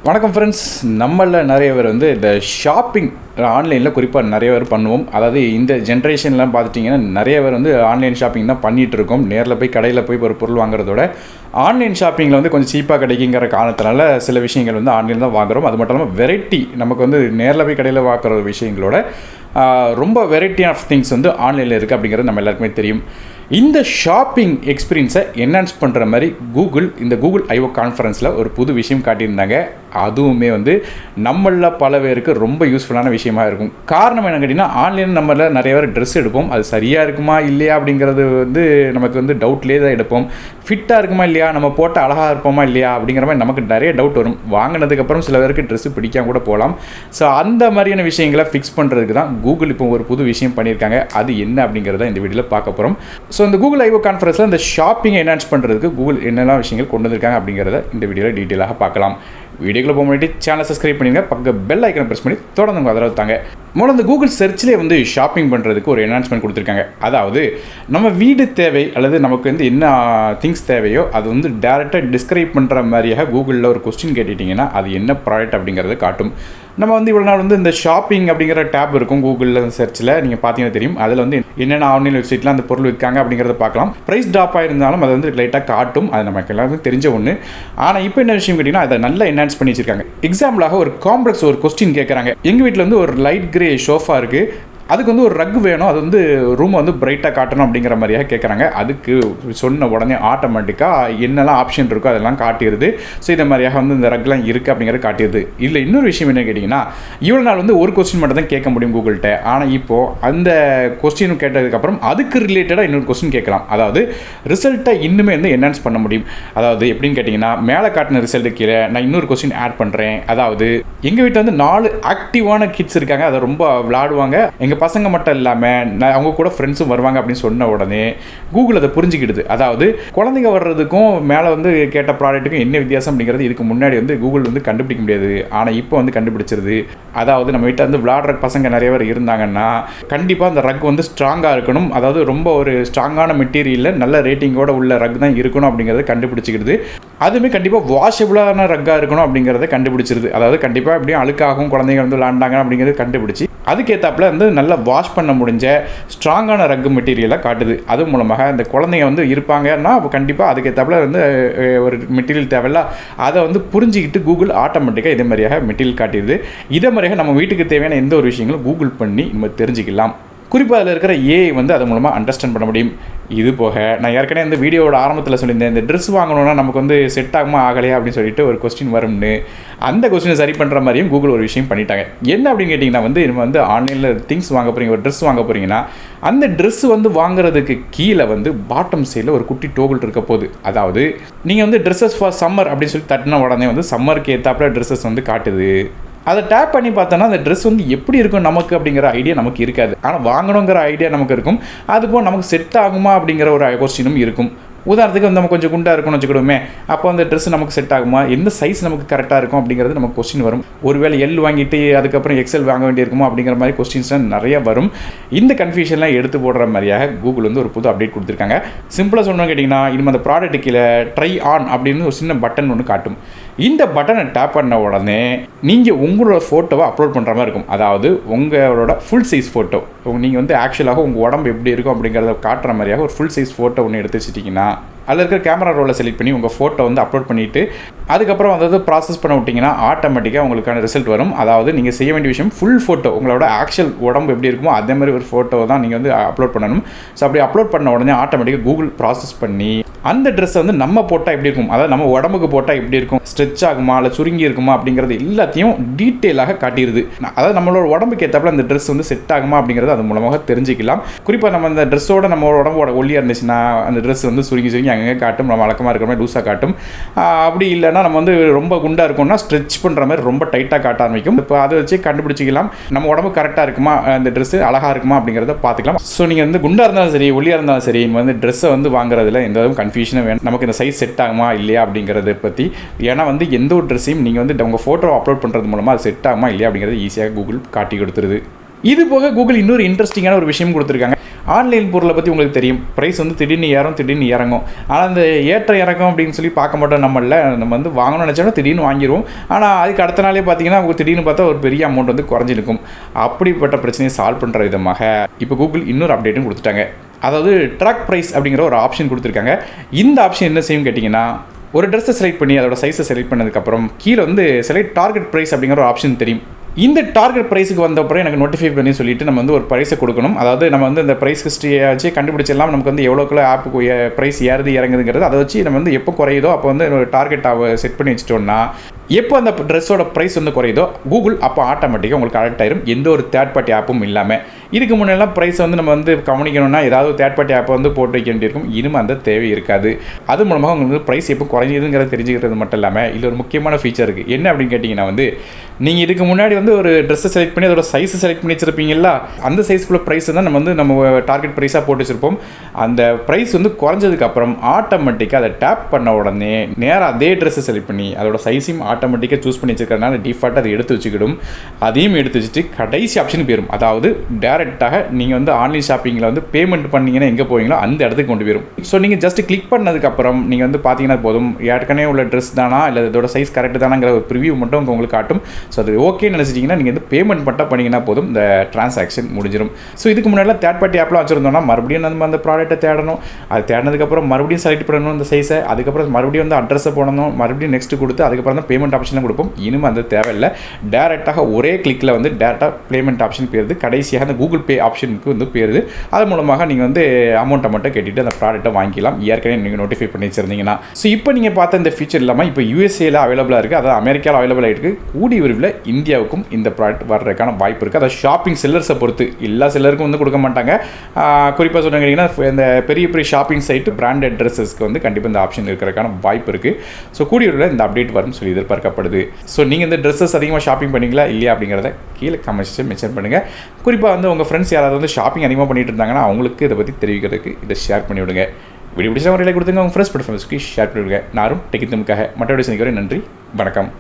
வணக்கம் ஃப்ரெண்ட்ஸ். நம்மளில் நிறைய பேர் இந்த ஷாப்பிங் ஆன்லைனில் குறிப்பாக நிறைய பேர் பண்ணுவோம். அதாவது இந்த ஜென்ரேஷன்லாம் பார்த்துட்டிங்கன்னா நிறைய பேர் ஆன்லைன் ஷாப்பிங் தான் பண்ணிகிட்டு இருக்கோம். நேரில் போய் கடையில் போய் ஒரு பொருள் வாங்குறதோட ஆன்லைன் ஷாப்பிங்கில் கொஞ்சம் சீப்பாக கிடைக்குங்கிற காரணத்தினால சில விஷயங்கள் ஆன்லைன் தான் வாங்குகிறோம். அது மட்டும் இல்லாமல் வெரைட்டி நமக்கு நேரில் போய் கடையில் வாங்குற விஷயங்களோட ரொம்ப வெரைட்டி ஆஃப் திங்ஸ் ஆன்லைனில் இருக்குது அப்படிங்கிறது நம்ம எல்லாருக்குமே தெரியும். இந்த ஷாப்பிங் எக்ஸ்பீரியன்ஸை என்ஹான்ஸ் பண்ணுற மாதிரி இந்த கூகுள் ஐஓ கான்ஃபரன்ஸில் ஒரு புது விஷயம் காட்டியிருந்தாங்க. அதுவுமே நம்மளில் பல பேருக்கு ரொம்ப யூஸ்ஃபுல்லான விஷயமா இருக்கும். காரணம் என்ன கேட்டிங்கன்னா, ஆன்லைனில் நம்மளில் நிறைய பேர் ட்ரெஸ் எடுப்போம். அது சரியாக இருக்குமா இல்லையா அப்படிங்கிறது நமக்கு டவுட்லேயே தான் எடுப்போம். ஃபிட்டாக இருக்குமா இல்லையா, நம்ம போட்ட அழகாக இருப்போமா இல்லையா அப்படிங்கிற மாதிரி நமக்கு நிறைய டவுட் வரும். வாங்கினதுக்கப்புறம் சில பேருக்கு ட்ரெஸ்ஸு பிடிக்காம கூட போகலாம். ஸோ அந்த மாதிரியான விஷயங்களை ஃபிக்ஸ் பண்ணுறதுக்கு தான் கூகுள் இப்போ ஒரு புது விஷயம் பண்ணியிருக்காங்க. அது என்ன அப்படிங்கிறத இந்த வீடியோவில் பார்க்க போகிறோம். ஸோ இந்த கூகுள் ஐஓ கான்ஃபரன்ஸில் இந்த ஷாப்பிங்கை என்ஹான்ஸ் பண்ணுறதுக்கு கூகுள் என்னெல்லாம் விஷயங்கள் கொண்டு வந்திருக்காங்க அப்படிங்கிறத இந்த வீடியோவில் டீட்டெயிலாக பார்க்கலாம். வீடியோக்குள்ள போக முன்னாடி சேனலை சப்ஸ்கிரைப் பண்ணிடுங்க, பக்க பெல் ஐக்கனை ப்ரெஸ் பண்ணி தொடர்ந்து உங்கள் ஆதரவு தாங்க. முதல்ல கூகுள் சர்ச்சிலே ஷாப்பிங் பண்ணுறதுக்கு ஒரு என்ஹான்ஸ்மெண்ட் கொடுத்துருக்காங்க. அதாவது நம்ம வீடு தேவை அல்லது நமக்கு என்ன திங்ஸ் தேவையோ அது டேரெக்டாக டிஸ்கிரைப் பண்ணுற மாதிரியாக கூகுளில் ஒரு கொஸ்டின் கேட்டுட்டிங்கன்னா அது என்ன ப்ராடக்ட் அப்படிங்கிறத காட்டும். நம்ம இவ்வளோ நாள் இந்த ஷாப்பிங் அப்படிங்கிற டேப் இருக்கும் கூகுளில் சர்ச்சில், நீங்கள் பார்த்தீங்கன்னா தெரியும். அதில் என்னென்ன ஆன்லைன் வெப்சைட்டில் அந்த பொருள் விற்காங்க அப்படிங்கிறத பார்க்கலாம். ப்ரைஸ் ட்ராப்பாக இருந்தாலும் அது லைட்டாக காட்டும். அது நமக்கு எல்லாருக்கும் தெரிஞ்ச ஒன்று. ஆனால் இப்போ என்ன விஷயம் கேட்டிங்கன்னா, அதை நல்லா என்ஹான்ஸ் பண்ணி வச்சிருக்காங்க. எக்ஸாம்பிளாக ஒரு காம்ப்ளெக்ஸ் ஒரு கொஸ்டின் கேட்குறாங்க. எங்கள் வீட்டில் ஒரு லைட் கிரே ஷோஃபா இருக்குது, அதுக்கு ஒரு ரக் வேணும், அது ரூமை பிரைட்டாக காட்டணும் அப்படிங்கிற மாதிரியாக கேட்குறாங்க. அதுக்கு சொன்ன உடனே ஆட்டோமேட்டிக்காக என்னெல்லாம் ஆப்ஷன் இருக்கோ அதெல்லாம் காட்டிடுது. ஸோ இந்த மாதிரியாக இந்த ரக்லாம் இருக்குது அப்படிங்கிறது காட்டிடுது. இல்லை இன்னொரு விஷயம் என்ன கேட்டிங்கன்னா, இவ்வளோ நாள் ஒரு கொஸ்டின் மட்டும் தான் கேட்க முடியும் கூகுள்கிட்ட. ஆனால் இப்போது அந்த கொஸ்டின் கேட்டதுக்கப்புறம் அதுக்கு ரிலேட்டடாக இன்னொரு கொஸ்டின் கேட்கலாம். அதாவது ரிசல்ட்டை இன்னுமே என்ஹான்ஸ் பண்ண முடியும். அதாவது எப்படின்னு கேட்டிங்கன்னா, மேலே காட்டின ரிசல்ட்டு கீழே நான் இன்னொரு கொஸ்டின் ஆட் பண்ணுறேன். அதாவது எங்கள் வீட்டில் 4 ஆக்டிவான கிட்ஸ் இருக்காங்க, அதை ரொம்ப விளாடுவாங்க, எங்கள் பசங்க மட்டும் இல்லாமல் அவங்க கூட ஃப்ரெண்ட்ஸும் வருவாங்க அப்படின்னு சொன்ன உடனே கூகுள் அதை புரிஞ்சுக்கிடுது. அதாவது குழந்தைங்க வர்றதுக்கும் மேலே கேட்ட ப்ராடக்ட்டுக்கும் என்ன வித்தியாசம் அப்படிங்கிறது இதுக்கு முன்னாடி கூகுள் கண்டுபிடிக்க முடியாது. ஆனால் இப்போ கண்டுபிடிச்சிருது. அதாவது நம்ம வீட்டில் விளாடுற பசங்க நிறைய பேர் இருந்தாங்கன்னா கண்டிப்பாக அந்த ரக் ஸ்ட்ராங்காக இருக்கணும். அதாவது ரொம்ப ஒரு ஸ்ட்ராங்கான மெட்டீரியலில் நல்ல ரேட்டிங்கோட உள்ள ரக் தான் இருக்கணும் அப்படிங்கிறத கண்டுபிடிச்சிக்கிடுது. அதுவுமே கண்டிப்பாக வாஷபிளான ரக்காக இருக்கணும் அப்படிங்கிறத கண்டுபிடிச்சிருது. அதாவது கண்டிப்பாக எப்படியும் அழுக்காகும் குழந்தைங்க விளாண்டாங்க அப்படிங்கிறது கண்டுபிடிச்சி அதுக்கேற்றாப்புல நல்லா வாஷ் பண்ண முடிஞ்ச ஸ்ட்ராங்கான ரக்கு மெட்டீரியலை காட்டுது. அது மூலமாக இந்த குழந்தைங்க இருப்பாங்கன்னா கண்டிப்பாக அதுக்கேற்றாப்புல ஒரு மெட்டீரியல் தேவையில்ல, அதை புரிஞ்சுக்கிட்டு கூகுள் ஆட்டோமேட்டிக்காக இதே மாதிரியாக மெட்டீரியல் காட்டிடுது. இதே மாதிரியாக நம்ம வீட்டுக்கு தேவையான எந்த ஒரு விஷயங்களும் கூகுள் பண்ணி நம்ம தெரிஞ்சுக்கலாம். குறிப்பாக அதில் இருக்கிற ஏஐ அது மூலமாக அண்டர்ஸ்டாண்ட் பண்ண முடியும். இது போக நான் ஏற்கனவே இந்த வீடியோட ஆரம்பத்தில் சொல்லியிருந்தேன், இந்த ட்ரெஸ் வாங்கணுன்னா நமக்கு செட் ஆகுமா ஆகலையா அப்படின்னு சொல்லிட்டு ஒரு கொஸ்டின் வரும்னு. அந்த கொஸ்டினை சரி பண்ணுற மாதிரியும் கூகுள் ஒரு விஷயம் பண்ணிட்டாங்க. என்ன அப்படின்னு கேட்டிங்கன்னா, நம்ம ஆன்லைனில் திங்ஸ் வாங்க போகிறீங்க, ஒரு ட்ரெஸ் வாங்க போகிறீங்கன்னா அந்த ட்ரெஸ் வாங்குறதுக்கு கீழே பாட்டம் சைடில் ஒரு குட்டி டோகுல் இருக்க போகுது. அதாவது நீங்கள் ட்ரெஸ்ஸஸ் ஃபார் சம்மர் அப்படின்னு சொல்லி தட்டின உடனே சம்மருக்கு ஏற்றாப்புல ட்ரெஸ்ஸஸ் காட்டுது. அதை டேப் பண்ணி பார்த்தோன்னா அந்த ட்ரெஸ் எப்படி இருக்கும் நமக்கு அப்படிங்கிற ஐடியா நமக்கு இருக்காது. ஆனால் வாங்கணுங்கிற ஐடியா நமக்கு இருக்கும். அதுபோல் நமக்கு செட் ஆகுமா அப்படிங்கிற ஒரு கொஸ்டினும் இருக்கும். உதாரணத்துக்கு நம்ம கொஞ்சம் குண்டாக இருக்கும்னு வச்சுக்கிடுவோமே, அப்போ அந்த ட்ரெஸ் நமக்கு செட் ஆகுமா, எந்த சைஸ் நமக்கு கரெக்டாக இருக்கும் அப்படிங்கிறது நமக்கு கொஸ்டின் வரும். ஒருவேளை எல் வாங்கிட்டு அதுக்கப்புறம் எக்ஸல் வாங்க வேண்டியிருக்குமோ அப்படிங்கிற மாதிரி கொஸ்டின்ஸ்லாம் நிறைய வரும். இந்த கன்ஃபியூஷன்லாம் எடுத்து போடுற மாதிரியாக கூகுள் ஒரு புது அப்டேட் கொடுத்துருக்காங்க. சிம்பிளாக சொன்னோன்னு கேட்டிங்கன்னா, இனிமேல் அந்த ப்ராடக்ட் கீழே ட்ரை ஆன் அப்படின்னு ஒரு சின்ன பட்டன் ஒன்று காட்டும். இந்த பட்டனை டேப் பண்ண உடனே நீங்கள் உங்களோட ஃபோட்டோவை அப்லோட் பண்ணுற மாதிரி இருக்கும். அதாவது உங்களோட ஃபுல் சைஸ் ஃபோட்டோ, நீங்கள் ஆக்சுவலாக உங்கள் உடம்பு எப்படி இருக்கும் அப்படிங்கிறத காட்டுற மாதிரியாக ஒரு ஃபுல் சைஸ் ஃபோட்டோ ஒன்று எடுத்து வச்சுட்டிங்கன்னா அதில் இருக்கிற கேமரா ரோலை செலக்ட் பண்ணி உங்கள் ஃபோட்டோ அப்லோட் பண்ணிவிட்டு அதுக்கப்புறம் ப்ராசஸ் பண்ண விட்டிங்கன்னா ஆட்டோமேட்டிக்காக உங்களுக்கான ரிசல்ட் வரும். அதாவது நீங்கள் செய்ய வேண்டிய விஷயம் ஃபுல் ஃபோட்டோ, உங்களோட ஆக்சுவல் உடம்பு எப்படி இருக்குமோ அதே மாதிரி ஒரு ஃபோட்டோ தான் நீங்கள் அப்லோட் பண்ணணும். ஸோ அப்படி அப்லோட் பண்ண உடனே ஆட்டோமேட்டிக்காக கூகுள் ப்ராசஸ் பண்ணி அந்த ட்ரெஸ்ஸை நம்ம போட்டால் எப்படி இருக்கும், அதாவது நம்ம உடம்புக்கு போட்டால் எப்படி இருக்கும், ஸ்ட்ரெச் ஆகுமா இல்லை சுருங்கி இருக்குமா அப்படிங்கிறது எல்லாத்தையும் டீட்டெயிலாக காட்டிடுது. அதாவது நம்மளோட உடம்புக்கு ஏற்றாப்புல அந்த ட்ரெஸ் செட் ஆகுமா அப்படிங்கிறது அது மூலமாக தெரிஞ்சுக்கலாம். குறிப்பாக நம்ம அந்த ட்ரெஸ்ஸோட நம்ம உடம்போட ஒல்லியாக இருந்துச்சுன்னா அந்த ட்ரெஸ் சுருங்கி அங்கங்கே காட்டும், நம்ம வழக்கமாக இருக்கிற மாதிரி லூஸாக காட்டும். அப்படி இல்லைன்னா நம்ம ரொம்ப குண்டாக இருக்கோம்னா ஸ்ட்ரெச் பண்ணுற மாதிரி ரொம்ப டைட்டாக காட்ட ஆரம்பிக்கும். இப்போ அதை வச்சு கண்டுபிடிச்சிக்கலாம் நம்ம உடம்பு கரெக்டாக இருக்குமா, அந்த ட்ரெஸ்ஸு அழகாக இருக்குமா அப்படிங்கிறத பார்த்துக்கலாம். ஸோ நீங்கள் குண்டாக இருந்தாலும் சரி ஒல்லியாக இருந்தாலும் சரி ட்ரெஸ்ஸை வாங்குறதுல எந்த கன்ஃபியூஷனும் வேணும். நமக்கு இந்த சைஸ் செட் ஆகுமா இல்லையா அப்படிங்கிறத பற்றி. ஏன்னா எந்த ஒரு ட்ரெஸ்ஸையும் நீங்கள் உங்கள் ஃபோட்டோ அப்லோட் பண்ணுறது மூலமாக அது செட் ஆகுமா இல்லையா அப்படிங்கிறது ஈஸியாக கூகுள் காட்டி கொடுத்துருது. இது போக கூகுள் இன்னொரு இன்ட்ரெஸ்டிங்கான ஒரு விஷயம் கொடுத்துருக்காங்க. ஆன்லைன் பொருளை பற்றி உங்களுக்கு தெரியும், ப்ரைஸ் வந்து திடீர்னு ஏறும் திடீர்னு இறங்கும். ஆனால் அந்த ஏற்ற இறக்கம் அப்படின்னு சொல்லி பார்க்க மாட்டோம். நம்ம வந்து வாங்கணும்னு நினச்சாலும் திடீர்னு வாங்கிடுவோம். ஆனால் அதுக்கு அடுத்த நாளே பார்த்தீங்கன்னா திடீர்னு பார்த்தா ஒரு பெரிய அமௌண்ட் வந்து குறைஞ்சிருக்கும். அப்படிப்பட்ட பிரச்சனையை சால்வ் பண்ணுற விதமாக இப்போ கூகுள் இன்னொரு அப்டேட்டும் கொடுத்துட்டாங்க. அதாவது ட்ராக் ப்ரைஸ் அப்படிங்கிற ஒரு ஆப்ஷன் கொடுத்துருக்காங்க. இந்த ஆப்ஷன் என்ன செய்யும் கேட்டிங்கன்னா, ஒரு ட்ரெஸ்ஸை செலக்ட் பண்ணி அதோட சைஸை செலக்ட் பண்ணதுக்கப்புறம் கீழே வந்து செலக்ட் டார்கெட் ப்ரைஸ் அப்படிங்கிற ஒரு ஆப்ஷன் தெரியும். இந்த டார்கெட் ப்ரைஸுக்கு வந்தப்பறம் எனக்கு நோட்டிஃபை பண்ணி சொல்லிவிட்டு நம்ம வந்து ஒரு ப்ரைஸை கொடுக்கணும். அதாவது நம்ம வந்து இந்த ப்ரைஸ் ஹிஸ்ட்ரியை வச்சு கண்டுபிடிச்சிடலாம் நமக்கு வந்து எவ்வளோக்குள்ள ஆப்புக்கு ப்ரைஸ் ஏறுது இறங்குதுங்கிறது. அதை வச்சு நம்ம வந்து எப்போ குறையுதோ அப்போ வந்து ஒரு டார்கெட் செட் பண்ணி வச்சிட்டோம்னா, எப்போ அந்த ட்ரெஸ்ஸோட ப்ரைஸ் வந்து குறையுதோ கூகுள் அப்போ ஆட்டோமேட்டிக்காக உங்களுக்கு கரெக்ட் ஆயிரும், எந்த ஒரு தேர்ட் பார்ட்டி ஆப்பும் இல்லாமல். இதுக்கு முன்னெல்லாம் ப்ரைஸ் வந்து நம்ம வந்து கவனிக்கணும்னா ஏதாவது தேர்ட் பார்ட்டி ஆப்பை வந்து போட்டு வைக்க வேண்டியிருக்கும். இனிமேல் அந்த தேவை இருக்காது. அது மூலமாக உங்களுக்கு ப்ரைஸ் எப்போ குறைஞ்சதுங்கிறத தெரிஞ்சுக்கிறது மட்டும் இல்லாமல் இதில் ஒரு முக்கியமான ஃபீச்சர் இருக்குது. என்ன அப்படின்னு கேட்டிங்கன்னா, வந்து நீங்கள் இதுக்கு முன்னாடி வந்து ஒரு ட்ரெஸ்ஸை செலக்ட் பண்ணி அதோட சைஸை செலக்ட் பண்ணி வச்சிருப்பீங்களா, அந்த சைஸ்க்குள்ள ப்ரைஸ் தான் நம்ம டார்கெட் ப்ரைஸாக போட்டு வச்சிருப்போம். அந்த ப்ரைஸ் வந்து குறைஞ்சதுக்கப்புறம் ஆட்டோமேட்டிக்காக அதை டேப் பண்ண உடனே நேராக அதே ட்ரெஸ்ஸை செலக்ட் பண்ணி அதோட சைஸையும் ஆட்டோமேட்டிக்காக சூஸ் பண்ணி வச்சுக்கிறதுனால டிஃபால்ட்டாக அதை எடுத்து வச்சுக்கிடும். அதையும் எடுத்து வச்சுட்டு கடைசி ஆப்ஷன் போயிடும். அதாவது டேரெக்டாக நீங்கள் வந்து ஆன்லைன் ஷாப்பிங்கில் வந்து பேமெண்ட் பண்ணிங்கன்னா எங்கே போவீங்களோ அந்த இடத்துக்கு கொண்டு போயிடும். ஸோ நீங்கள் ஜஸ்ட் கிளிக் பண்ணதுக்கப்புறம் நீங்கள் வந்து பார்த்தீங்கன்னா போதும், ஏற்கனவே உள்ள ட்ரெஸ் தானா இல்லை இதோட சைஸ் கரெக்ட் தானாங்கிற ஒரு ப்ரிவியூ மட்டும் உங்களுக்கு காட்டும். ஸோ அது ஓகேன்னு நினச்சிட்டிங்கன்னா நீங்கள் வந்து பேமெண்ட் மட்டும் பண்ணிங்கன்னா போதும், இந்த டிரான்சாக்ஷன் முடிஞ்சிடும். ஸோ இதுக்கு முன்னாடி தேர்ட் பார்ட்டி ஆப்லாம் வச்சுருந்தோம்னா மறுபடியும் நம்ம அந்த ப்ராடக்ட்டை தேடணும். அது தேடினதுக்கப்புறம் மறுபடியும் செலக்ட் பண்ணணும் அந்த சைஸை, அதுக்கப்புறம் மறுபடியும் வந்து அட்ரஸை போடணும், மறுபடியும் நெக்ஸ்ட் கொடுத்து அதுக்கப்புறம் தான் பேமெண்ட் ஆப்ஷன்லாம் கொடுப்போம். இனிமேல் அந்த தேவையில்லை, டேரெக்டாக ஒரே கிளிக்கில் வந்து டேரெக்டாக பேமெண்ட் ஆப்ஷன் போயிருது. கடைசியாக அந்த கூகுள் பே ஆப்ஷனுக்கு வந்து போயிருது. அது மூலமாக நீங்கள் வந்து அமௌண்ட்டை மட்டும் கட்டிட்டு அந்த ப்ராடக்ட்டை வாங்கிக்கலாம், ஏற்கனவே நீங்கள் நோட்டிஃபை பண்ணி வச்சிருந்தீங்கன்னா. ஸோ இப்போ நீங்கள் பார்த்த இந்த ஃபீச்சர் இல்லாமல் இப்போ யூஎஸ்ஏல அவைலபிளாக இருக்குது, அதாவது அமெரிக்காவில் அவைலபிள் ஆகிருக்கு. கூடிய விரைவில் இந்தியாவுக்கும் இந்த ப்ராடக்ட் வர்றதுக்கான வாய்ப்பு இருக்குது. அதாவது ஷாப்பிங் செல்லர்ஸை பொறுத்து, எல்லா செல்லருக்கும் வந்து கொடுக்க மாட்டாங்க. குறிப்பாக சொன்னீங்கன்னா இந்த பெரிய பெரிய ஷாப்பிங் சைட்டு பிராண்டட் ட்ரெஸ்ஸஸ்க்கு வந்து கண்டிப்பாக இந்த ஆப்ஷன் இருக்கிறதுக்கான வாய்ப்பு இருக்குது. ஸோ கூடிய விரைவில் இந்த அப்டேட் வரும்னு சொல்லி எதிர்பார்க்கப்படுது. ஸோ நீங்கள் இந்த ட்ரெஸ்ஸஸ் அதிகமாக ஷாப்பிங் பண்ணிங்களா இல்லையா அப்படிங்கிறத கீழே கமெண்ட்ஸில் மென்ஷன் பண்ணுங்கள். குறிப்பாக வந்து உங்கள் ஃப்ரெண்ட்ஸ் யாராவது வந்து ஷாப்பிங் அதிகமாக பண்ணிட்டு இருந்தாங்கன்னா அவங்களுக்கு இதை பற்றி தெரிவிக்கிறதுக்கு இதை ஷேர் பண்ணி விடுங்க. வீடியோ பிடிச்சா ஒரு லைக் கொடுத்துங்க, உங்கள் ஃப்ரெண்ட்ஸ் ப்ரிஃபரன்ஸ்க்கு ஷேர் பண்ணி விடுங்க. நானும் டெக்கித்தமுக்காக மற்றபடி சந்திக்கிறேன். நன்றி, வணக்கம்.